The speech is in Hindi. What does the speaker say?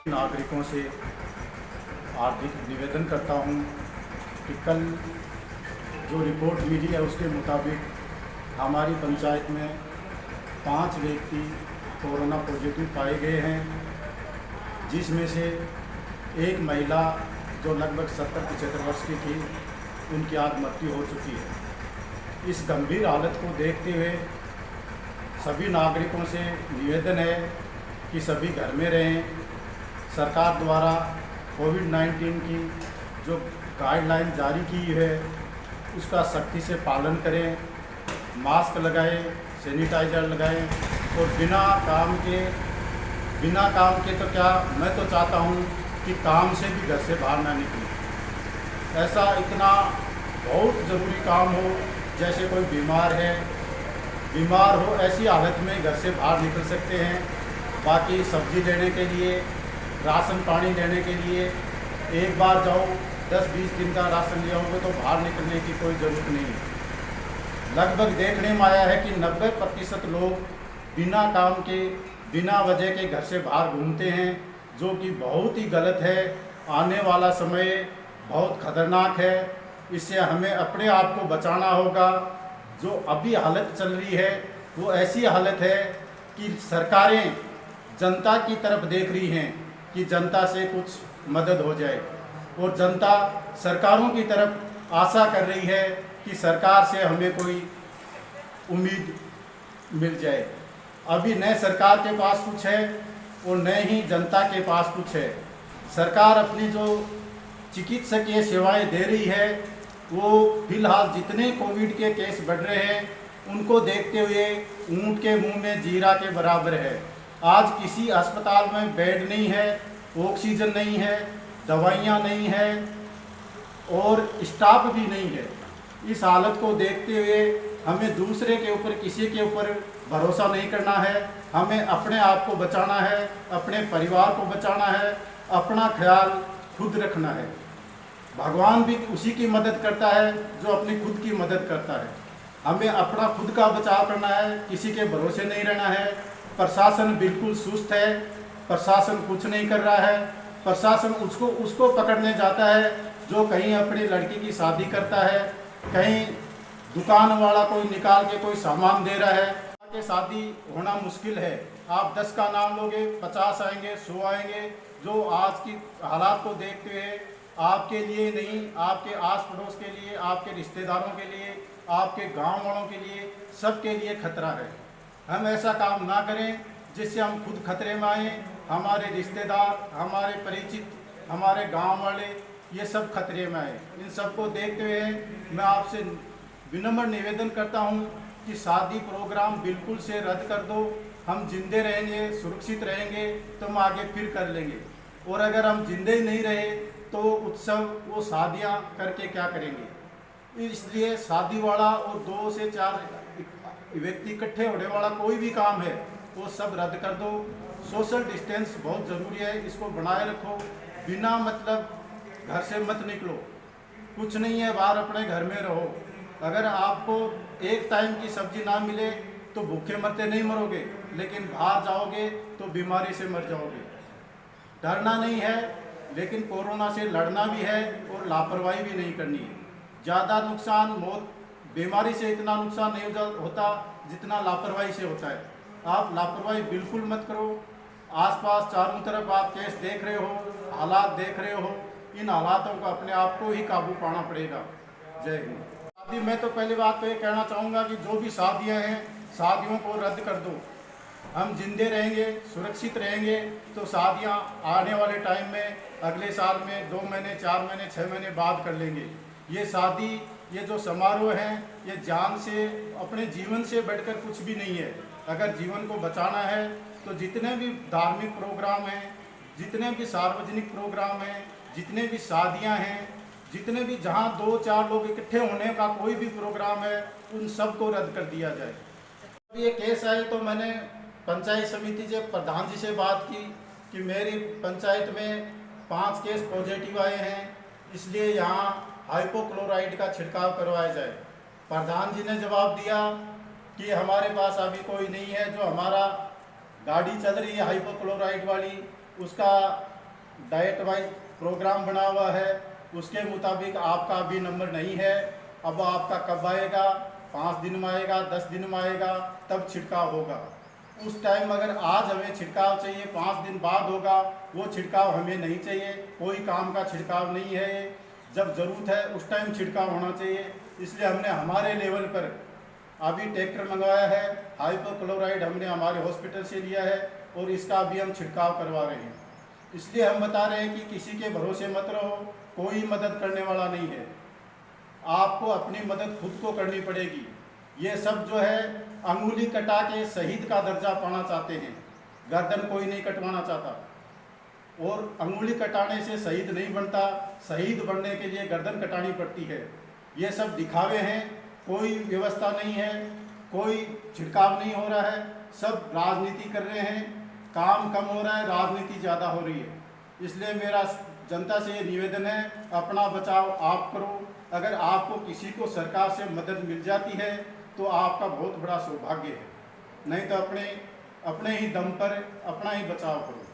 नागरिकों से हार्दिक निवेदन करता हूं कि कल जो रिपोर्ट मिली है उसके मुताबिक हमारी पंचायत में 5 व्यक्ति कोरोना पॉजिटिव पाए गए हैं, जिसमें से एक महिला जो लगभग 70-75 वर्ष की थी, उनकी आज मृत्यु हो चुकी है। इस गंभीर हालत को देखते हुए सभी नागरिकों से निवेदन है कि सभी घर में रहें। सरकार द्वारा कोविड-19 की जो गाइडलाइन जारी की है उसका सख्ती से पालन करें, मास्क लगाएं, सैनिटाइज़र लगाएं और बिना काम के तो क्या, मैं तो चाहता हूं कि काम से भी घर से बाहर ना निकलें। ऐसा इतना बहुत ज़रूरी काम हो, जैसे कोई बीमार हो, ऐसी हालत में घर से बाहर निकल सकते हैं। बाकी सब्ज़ी लेने के लिए, राशन पानी लेने के लिए एक बार जाओ, 10-20 दिन का राशन ले आओगे तो बाहर निकलने की कोई ज़रूरत नहीं है। लगभग देखने में आया है कि 90% लोग बिना काम के, बिना वजह के घर से बाहर घूमते हैं, जो कि बहुत ही गलत है। आने वाला समय बहुत खतरनाक है, इससे हमें अपने आप को बचाना होगा। जो अभी हालत चल रही है वो ऐसी हालत है कि सरकारें जनता की तरफ देख रही हैं कि जनता से कुछ मदद हो जाए, और जनता सरकारों की तरफ आशा कर रही है कि सरकार से हमें कोई उम्मीद मिल जाए। अभी न सरकार के पास कुछ है और न ही जनता के पास कुछ है। सरकार अपनी जो चिकित्सकीय सेवाएं दे रही है वो फिलहाल जितने कोविड के केस बढ़ रहे हैं उनको देखते हुए ऊंट के मुंह में जीरा के बराबर है। आज किसी अस्पताल में बेड नहीं है, ऑक्सीजन नहीं है, दवाइयाँ नहीं है और स्टाफ भी नहीं है। इस हालत को देखते हुए हमें दूसरे के ऊपर, किसी के ऊपर भरोसा नहीं करना है। हमें अपने आप को बचाना है, अपने परिवार को बचाना है, अपना ख्याल खुद रखना है। भगवान भी उसी की मदद करता है जो अपनी खुद की मदद करता है। हमें अपना खुद का बचाव करना है, किसी के भरोसे नहीं रहना है। प्रशासन बिल्कुल सुस्त है, प्रशासन कुछ नहीं कर रहा है। प्रशासन उसको पकड़ने जाता है जो कहीं अपनी लड़की की शादी करता है, कहीं दुकान वाला कोई निकाल के कोई सामान दे रहा है। कि शादी होना मुश्किल है, आप 10 का नाम लोगे, 50 आएंगे, 100 आएंगे। जो आज की हालात को देखते हुए आपके लिए नहीं, आपके आस पड़ोस के लिए, आपके रिश्तेदारों के लिए, आपके गांव वालों के लिए, सबके लिए खतरा है। हम ऐसा काम ना करें जिससे हम खुद खतरे में आए, हमारे रिश्तेदार, हमारे परिचित, हमारे गांव वाले, ये सब खतरे में आए। इन सबको देखते हुए मैं आपसे विनम्र निवेदन करता हूं कि शादी प्रोग्राम बिल्कुल से रद्द कर दो। हम जिंदे रहेंगे, सुरक्षित रहेंगे तो हम आगे फिर कर लेंगे, और अगर हम जिंदे ही नहीं रहे तो उत्सव, वो शादियां करके क्या करेंगे। इसलिए शादी वाला और 2 से 4 व्यक्ति इकट्ठे होने वाला कोई भी काम है वो सब रद्द कर दो। सोशल डिस्टेंस बहुत ज़रूरी है, इसको बनाए रखो। बिना मतलब घर से मत निकलो, कुछ नहीं है, बाहर अपने घर में रहो। अगर आपको एक टाइम की सब्जी ना मिले तो भूखे मरते नहीं मरोगे, लेकिन बाहर जाओगे तो बीमारी से मर जाओगे। डरना नहीं है, लेकिन कोरोना से लड़ना भी है और लापरवाही भी नहीं करनी है। ज़्यादा नुकसान, मौत, बीमारी से इतना नुकसान नहीं होता जितना लापरवाही से होता है। आप लापरवाही बिल्कुल मत करो। आसपास चारों तरफ आप केस देख रहे हो, हालात देख रहे हो, इन हालातों को अपने आप को ही काबू पाना पड़ेगा। जय हिंद। शादी, मैं तो पहली बात तो ये कहना चाहूँगा कि जो भी शादियाँ हैं, शादियों को रद्द कर दो। हम जिंदे रहेंगे, सुरक्षित रहेंगे तो शादियाँ आने वाले टाइम में, अगले साल में 2 महीने, 4 महीने, 6 महीने बाद कर लेंगे। ये शादी, ये जो समारोह हैं, ये जान से, अपने जीवन से बढ़कर कुछ भी नहीं है। अगर जीवन को बचाना है तो जितने भी धार्मिक प्रोग्राम हैं, जितने भी सार्वजनिक प्रोग्राम हैं, जितने भी शादियां हैं, जितने भी जहां 2-4 लोग इकट्ठे होने का कोई भी प्रोग्राम है, उन सब को रद्द कर दिया जाए। ये केस आए तो मैंने पंचायत समिति से, प्रधान जी से बात की कि मेरी पंचायत में 5 केस पॉजिटिव आए हैं, इसलिए यहाँ हाइपोक्लोराइड का छिड़काव करवाया जाए। प्रधान जी ने जवाब दिया कि हमारे पास अभी कोई नहीं है। जो हमारा गाड़ी चल रही है हाइपोक्लोराइड वाली, उसका डाइट वाइज प्रोग्राम बना हुआ है, उसके मुताबिक आपका अभी नंबर नहीं है। अब आपका कब आएगा, 5 दिन में आएगा, 10 दिन में आएगा, तब छिड़काव होगा। उस टाइम अगर आज हमें छिड़काव चाहिए, 5 दिन बाद होगा, वो छिड़काव हमें नहीं चाहिए। कोई काम का छिड़काव नहीं है ये। जब ज़रूरत है उस टाइम छिड़काव होना चाहिए। इसलिए हमने हमारे लेवल पर अभी ट्रैक्टर मंगवाया है, हाइपोक्लोराइड हमने हमारे हॉस्पिटल से लिया है और इसका अभी हम छिड़काव करवा रहे हैं। इसलिए हम बता रहे हैं कि किसी के भरोसे मत रहो, कोई मदद करने वाला नहीं है। आपको अपनी मदद खुद को करनी पड़ेगी। ये सब जो है अंगुली कटा के शहीद का दर्जा पाना चाहते हैं, गर्दन कोई नहीं कटवाना चाहता। और अंगुली कटाने से शहीद नहीं बनता, शहीद बनने के लिए गर्दन कटानी पड़ती है। ये सब दिखावे हैं, कोई व्यवस्था नहीं है, कोई छिड़काव नहीं हो रहा है, सब राजनीति कर रहे हैं। काम कम हो रहा है, राजनीति ज़्यादा हो रही है। इसलिए मेरा जनता से ये निवेदन है, अपना बचाव आप करो। अगर आपको किसी को सरकार से मदद मिल जाती है तो आपका बहुत बड़ा सौभाग्य है, नहीं तो अपने ही दम पर अपना ही बचाव करो।